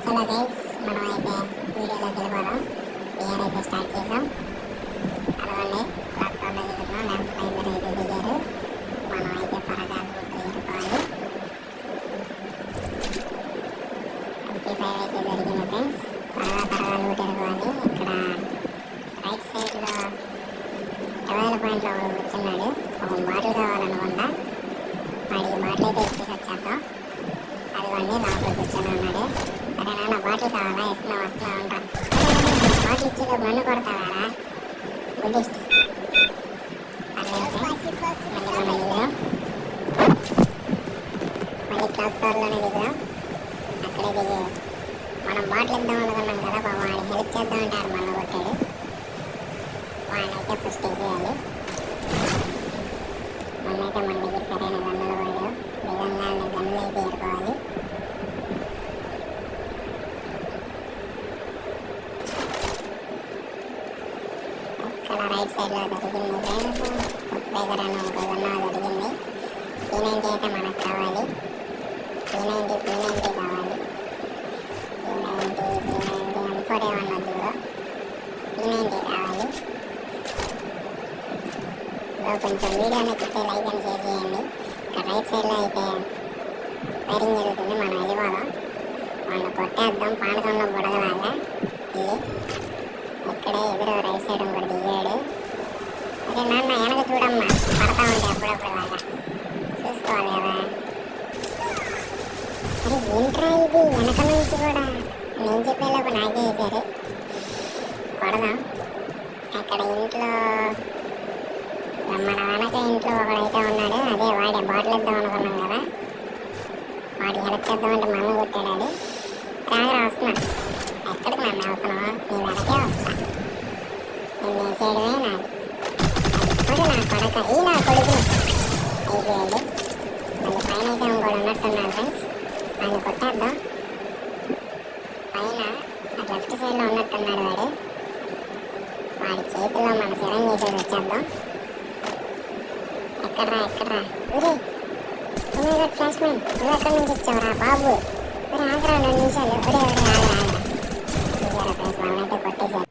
చలో గైస్, మనం అయితే వీడియోలోకి వెళ్ళిపోదాం. బిఆర్ అయితే స్టార్ట్ చేసాం. అదవండి ప్లాట్ఫామ్లో దిగుతున్నాం. లెఫ్ట్ ఇద్దరు అయితే దిగారు. మనం అయితే త్వరగా రూట్ ఏరుకోవాలి. 55 అయితే జరిగింది ఫ్రెండ్స్. త్వరగా రూట్ ఏరుకోవాలి. ఇక్కడ రైట్ సైడ్లో 20 పాయింట్లో ఒకడు కూర్చున్నాడు. ఒక బాటిల్ కావాలనుకుంటా. వాడికి బాటిల్ అయితే ఇచ్చేసి వచ్చేద్దాం. అదిగోండి లోపల కూర్చొని ఉన్నాడు. సరే నాన్న, బాటిల్ కావాలా? వస్తున్నా ఉంటా. బాటిల్ ఇచ్చేది మన్ను కొడతావారా? బుద్ధిస్ట్ మళ్ళీ క్లాస్ ఫ్లోర్లోనే దిగుదాం. అక్కడే దిగి మనం బాటిల్ ఇద్దాం అనుకున్నాం కదా. బాబు వాడిని హెల్ప్ చేద్దాం అంటారు. మళ్ళీ కొట్టాడు. వాడినైతే ఫస్ట్ చేయాలి. మొన్నైతే మన దగ్గర సరైన గన్నులు పడాడు. విధంగా గన్నులు అయితే ఏరుకోవాలి. ఇక్కడ రైట్ సైడ్లో దొరికింది ఫ్రెండ్స్. దగ్గర ఇంకో గన్ను దొరికింది. P90 అయితే మనకు కావాలి. P90 కావాలి. M4 ఏమన్నా దూరం. P90 కావాలి. కొంచెం వీడియో నచ్చితే లైక్ అని షేర్ చేయండి. ఇక్కడ రైట్ సైడ్లో అయితే ఫైరింగ్ జరుగుతుంది. మనం వెళ్ళిపోదాం. వాళ్ళు కొట్టేద్దాం. పానకంలో బుడగలాగా వెళ్ళి ఇక్కడే ఎదురు రైట్ సైడ్ ఇంకోటి దిగాడు. అదే నాన్న వెనక చూడమ్మా, పడతా ఉంటే అప్పుడప్పుడు లాగా చూసుకోవాలి కదా. అరే ఏంట్రా ఇది, వెనక నుంచి కూడా నేను చెప్పేలోపు నాకే వేసారు. కొడదాం. అక్కడ ఇంట్లో మన వెనక ఇంట్లో ఒకడైతే ఉన్నాడు. అదే వాడే బాటిల్ ఇద్దాం అనుకున్నాం కదా. వాడికి హెల్ప్ చేద్దామంటే మమ్మీ కొట్టాడు. రాగా వస్తున్నా. ఎక్కడికి నన్ను వెళ్తున్నావు? నీ వెనకే వస్తా. నేను వేసేయడమే నాది. అది నా కొడక, ఈ నా కొడుకుని అయిపోయాడు. మళ్ళీ పైన అయితే ఇంకోటి ఉన్నట్టున్నాడు ఫ్రెండ్స్. ఆయన కొట్టేద్దాం. పైన లెఫ్ట్ సైడ్లో ఉన్నట్టున్నాడు వాడు. వాడి చేతిలో మన సిరం చేసేది వచ్చేద్దాం. ఎక్కడ్రా ఊరే ఫ్లాష్ మ్యాన్, నువ్వు ఎక్కడి నుంచి ఇచ్చావురా బాబు? ఆగరా 2 నిమిషాలు. ఆగరా ఫ్రెండ్స్, వాళ్ళనైతే కొట్టేశారు.